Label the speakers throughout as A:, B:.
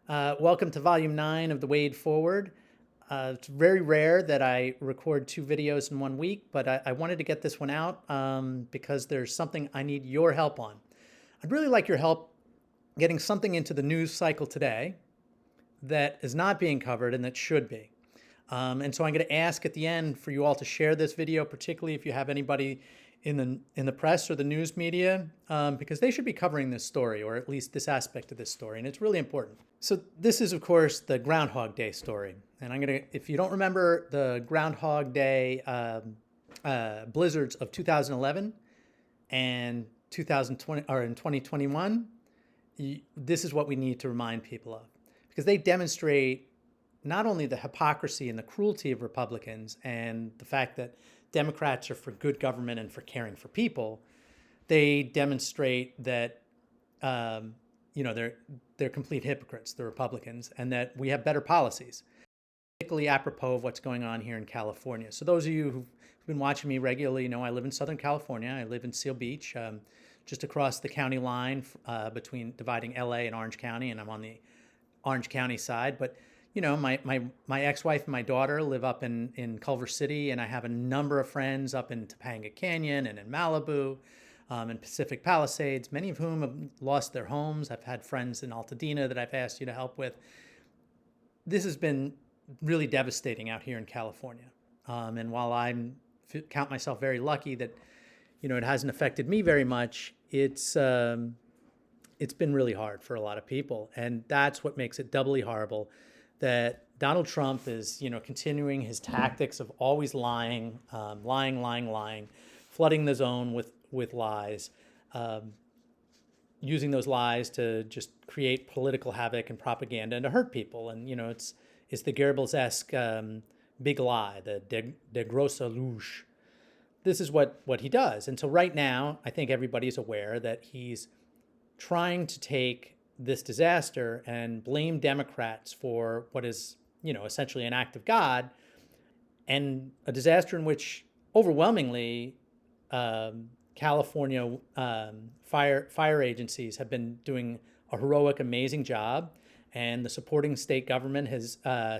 A: Welcome to Volume 9 of The Wade Forward. It's very rare that I record two videos in 1 week, but I wanted to get this one out because there's something I need your help on. I'd really like your help getting something into the news cycle today that is not being covered and that should be. And so I'm going to ask at the end for you all to share this video, particularly if you have anybody in the press or the news media, because they should be covering this story, or at least this aspect of this story, and it's really important. So this is, of course, the Ground Hog Day story. And I'm going to, if you don't remember the Ground Hog Day blizzards of 2011 and 2020 or in 2021, this is what we need to remind people of, because they demonstrate not only the hypocrisy and the cruelty of Republicans and the fact that Democrats are for good government and for caring for people, they demonstrate that they're complete hypocrites, the Republicans, and that we have better policies, particularly apropos of what's going on here in California. So those of you who've been watching me regularly know I live in Southern California. I live in Seal Beach, just across the county line between dividing LA and Orange County, and I'm on the Orange County side. But you know, my ex-wife and my daughter live up in Culver City, and I have a number of friends up in Topanga Canyon and in Malibu and Pacific Palisades, many of whom have lost their homes. I've had friends in Altadena that I've asked you to help with. This has been really devastating out here in California. And while I count myself very lucky that, you know, it hasn't affected me very much, it's been really hard for a lot of people. And that's what makes it doubly horrible, that Donald Trump is, you know, continuing his tactics of always lying, flooding the zone with lies, using those lies to just create political havoc and propaganda and to hurt people. And, you know, it's the Goebbels-esque big lie, the de grosse Lüge. This is what he does. And so right now, I think everybody's aware that he's trying to take this disaster and blame Democrats for what is, you know, essentially an act of God, and a disaster in which overwhelmingly California fire agencies have been doing a heroic, amazing job, and the supporting state government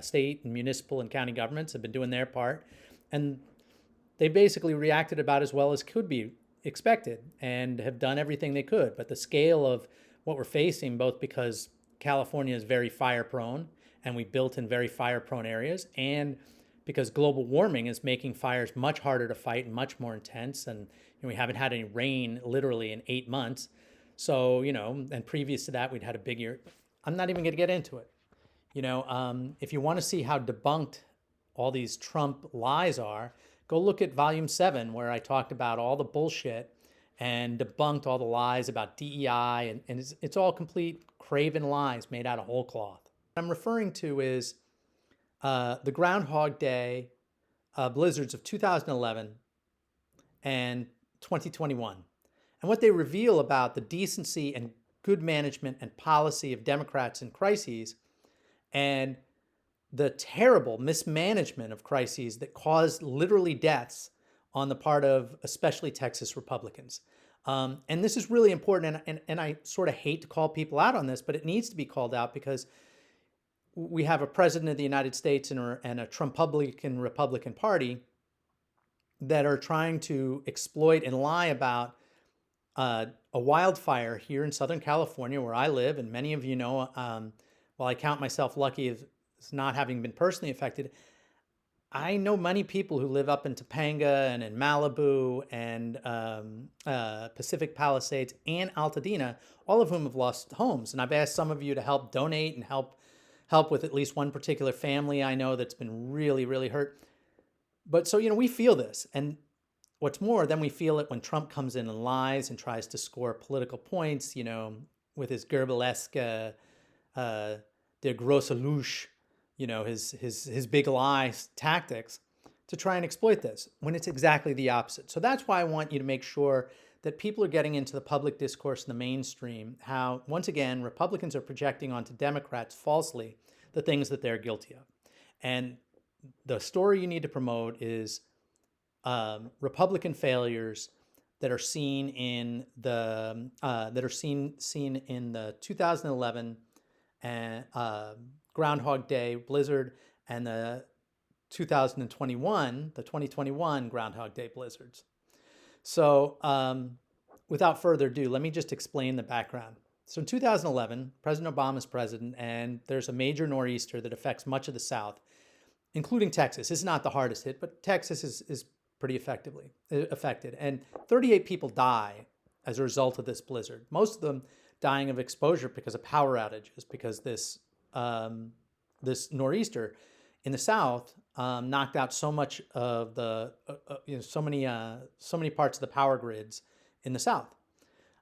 A: state and municipal and county governments have been doing their part, and they basically reacted about as well as could be expected and have done everything they could. But the scale of what we're facing, both because California is very fire prone and we built in very fire prone areas, and because global warming is making fires much harder to fight and much more intense. And you know, we haven't had any rain literally in 8 months. So, you know, and previous to that, we'd had a big year. I'm not even going to get into it. You know, if you want to see how debunked all these Trump lies are, go look at Volume 7, where I talked about all the bullshit and debunked all the lies about DEI, and it's all complete craven lies made out of whole cloth. What I'm referring to is the Ground Hog Day blizzards of 2011 and 2021, and what they reveal about the decency and good management and policy of Democrats in crises, and the terrible mismanagement of crises that caused literally deaths on the part of especially Texas Republicans. And this is really important, and I sort of hate to call people out on this, but it needs to be called out because we have a president of the United States and a Trump-Republican Party that are trying to exploit and lie about a wildfire here in Southern California, where I live, and many of you know, while I count myself lucky as not having been personally affected, I know many people who live up in Topanga and in Malibu and Pacific Palisades and Altadena, all of whom have lost homes. And I've asked some of you to help donate and help with at least one particular family I know that's been really, really hurt. But so, you know, we feel this. And what's more, then we feel it when Trump comes in and lies and tries to score political points, you know, with his Goebbels-esque de grosse Lüge, you know, his big lie tactics to try and exploit this, when it's exactly the opposite. So that's why I want you to make sure that people are getting into the public discourse in the mainstream how, once again, Republicans are projecting onto Democrats falsely the things that they're guilty of. And the story you need to promote is Republican failures that are seen in the 2011 and Ground Hog Day Blizzard and the 2021 Ground Hog Day Blizzards. So without further ado, let me just explain the background. So in 2011, President Obama is president, and there's a major nor'easter that affects much of the South, including Texas. It's not the hardest hit, but Texas is pretty effectively affected. And 38 people die as a result of this blizzard. Most of them dying of exposure because of power outages, because this nor'easter in the South knocked out so much of the so many parts of the power grids in the South.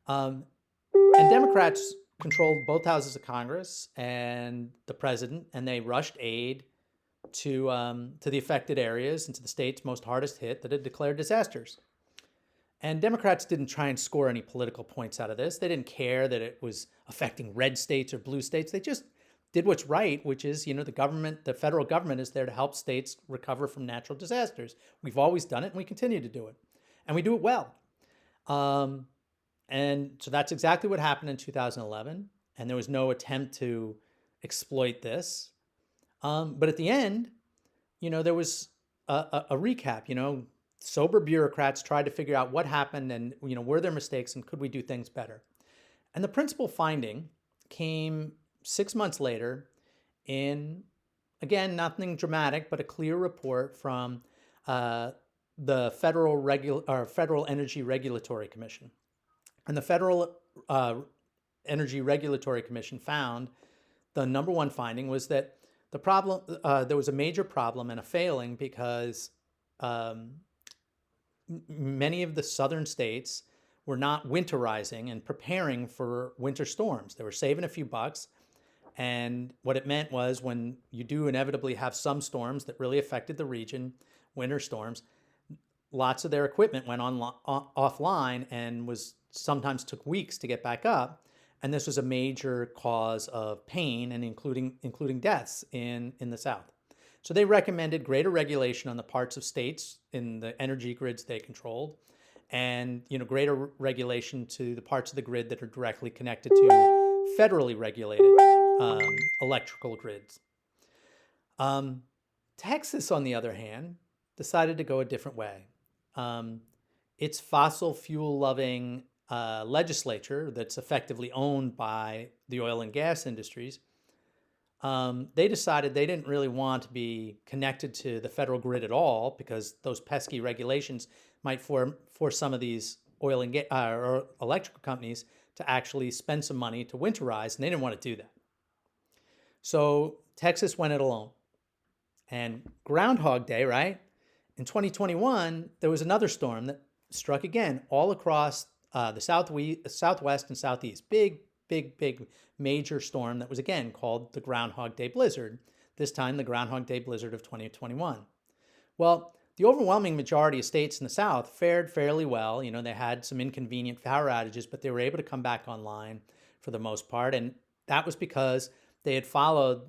A: And Democrats controlled both houses of Congress and the president, and they rushed aid to the affected areas and to the states most hardest hit that had declared disasters. And Democrats didn't try and score any political points out of this. They didn't care that it was affecting red states or blue states. They just did what's right, which is, the federal government is there to help states recover from natural disasters. We've always done it, and we continue to do it. And we do it well. And so that's exactly what happened in 2011. And there was no attempt to exploit this. But at the end, there was a recap. Sober bureaucrats tried to figure out what happened and, were there mistakes and could we do things better? And the principal finding came 6 months later in, again, nothing dramatic, but a clear report from the Federal Energy Regulatory Commission. And the Federal Energy Regulatory Commission found the number one finding was that the problem, there was a major problem and a failing because many of the southern states were not winterizing and preparing for winter storms. They were saving a few bucks. And what it meant was when you do inevitably have some storms that really affected the region, winter storms, lots of their equipment went offline and sometimes took weeks to get back up. And this was a major cause of pain and including deaths in the South. So they recommended greater regulation on the parts of states in the energy grids they controlled, and greater regulation to the parts of the grid that are directly connected to federally regulated electrical grids. Texas, on the other hand, decided to go a different way. Its fossil fuel loving legislature that's effectively owned by the oil and gas industries, they decided they didn't really want to be connected to the federal grid at all because those pesky regulations might force some of these oil and gas or electrical companies to actually spend some money to winterize, and they didn't want to do that. So Texas went it alone. And Ground Hog Day, right? In 2021, there was another storm that struck again all across the southwest and southeast. Big major storm that was again called the Ground Hog Day Blizzard, this time the Ground Hog Day Blizzard of 2021. Well, the overwhelming majority of states in the South fared fairly well. They had some inconvenient power outages, but they were able to come back online for the most part. And that was because they had followed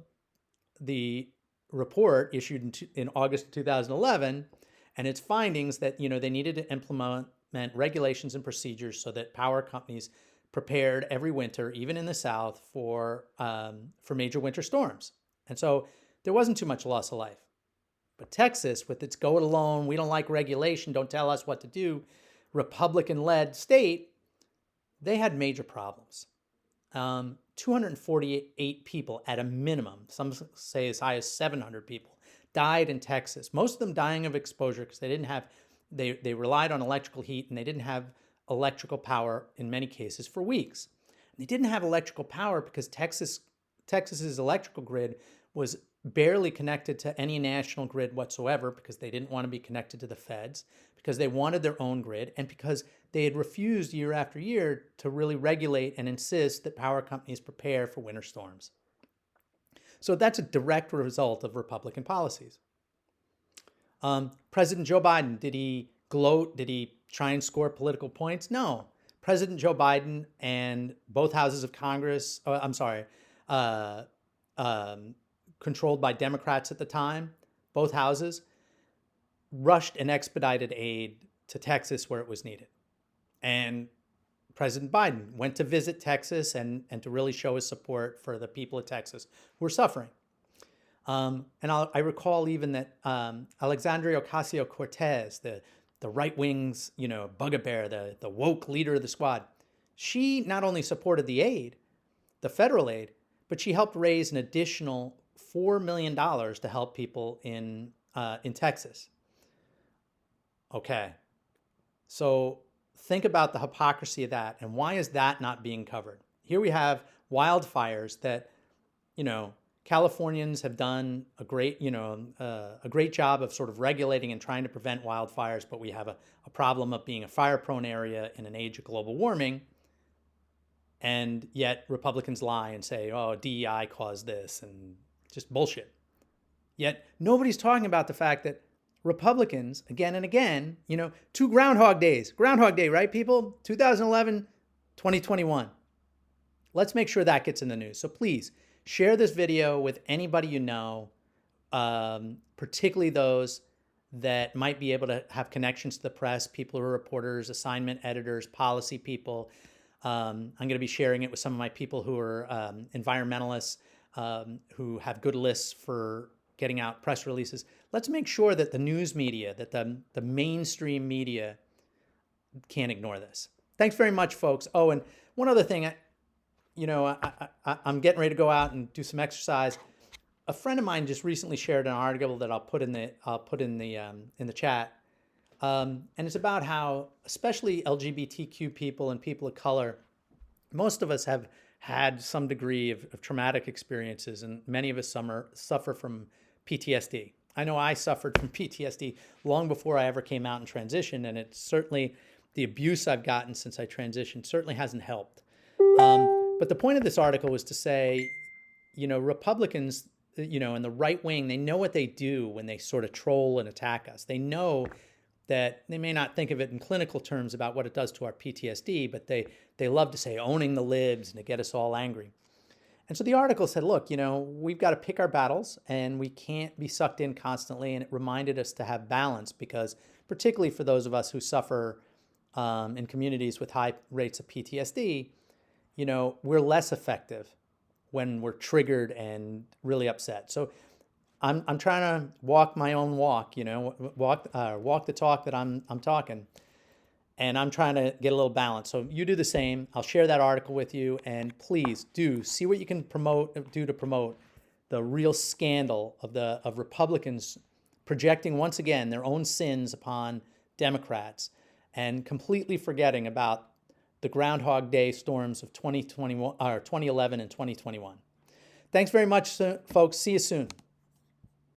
A: the report issued in August 2011 and its findings that, they needed to implement regulations and procedures so that power companies prepared every winter, even in the South, for major winter storms. And so there wasn't too much loss of life. But Texas, with its go it alone, we don't like regulation, don't tell us what to do, Republican-led state, they had major problems. 248 people at a minimum, some say as high as 700 people, died in Texas. Most of them dying of exposure because they didn't have, they relied on electrical heat and they didn't have electrical power in many cases for weeks. And they didn't have electrical power because Texas's electrical grid was barely connected to any national grid whatsoever because they didn't want to be connected to the feds, because they wanted their own grid, and because they had refused year after year to really regulate and insist that power companies prepare for winter storms. So that's a direct result of Republican policies. President Joe Biden, did he gloat? Did he try and score political points? No. President Joe Biden and both houses of Congress, controlled by Democrats at the time, both houses, rushed and expedited aid to Texas where it was needed. And President Biden went to visit Texas and to really show his support for the people of Texas who are suffering. I recall even that Alexandria Ocasio-Cortez, the right wing's bugbear, the woke leader of the squad, she not only supported the aid, the federal aid, but she helped raise an additional $4 million to help people in Texas. Okay, so think about the hypocrisy of that, and why is that not being covered? Here we have wildfires that, Californians have done a great job of sort of regulating and trying to prevent wildfires, but we have a problem of being a fire-prone area in an age of global warming. And yet Republicans lie and say, oh, DEI caused this, and just bullshit. Yet nobody's talking about the fact that Republicans, again and again, 2 Groundhog Days. Groundhog Day, right, people? 2011, 2021. Let's make sure that gets in the news. So please, share this video with anybody you know, particularly those that might be able to have connections to the press, people who are reporters, assignment editors, policy people. I'm going to be sharing it with some of my people who are environmentalists, who have good lists for getting out press releases. Let's make sure that the news media, that the mainstream media can't ignore this. Thanks very much, folks. Oh, and one other thing, I'm getting ready to go out and do some exercise. A friend of mine just recently shared an article that I'll put in the chat. And it's about how, especially LGBTQ people and people of color, most of us have had some degree of traumatic experiences, and many of us suffer from PTSD. I know I suffered from PTSD long before I ever came out and transitioned, and it's certainly the abuse I've gotten since I transitioned certainly hasn't helped. But the point of this article was to say, Republicans, and the right wing, they know what they do when they sort of troll and attack us. They know that they may not think of it in clinical terms about what it does to our PTSD, but they love to say owning the libs and to get us all angry. And so the article said, look, we've got to pick our battles and we can't be sucked in constantly. And it reminded us to have balance because particularly for those of us who suffer in communities with high rates of PTSD, we're less effective when we're triggered and really upset. So I'm trying to walk my own walk, walk the talk that I'm talking, and I'm trying to get a little balance. So you do the same. I'll share that article with you, and please do see what you can do to promote the real scandal of Republicans projecting once again their own sins upon Democrats and completely forgetting about the Groundhog Day storms of 2011 and 2021. Thanks very much, folks. See you soon.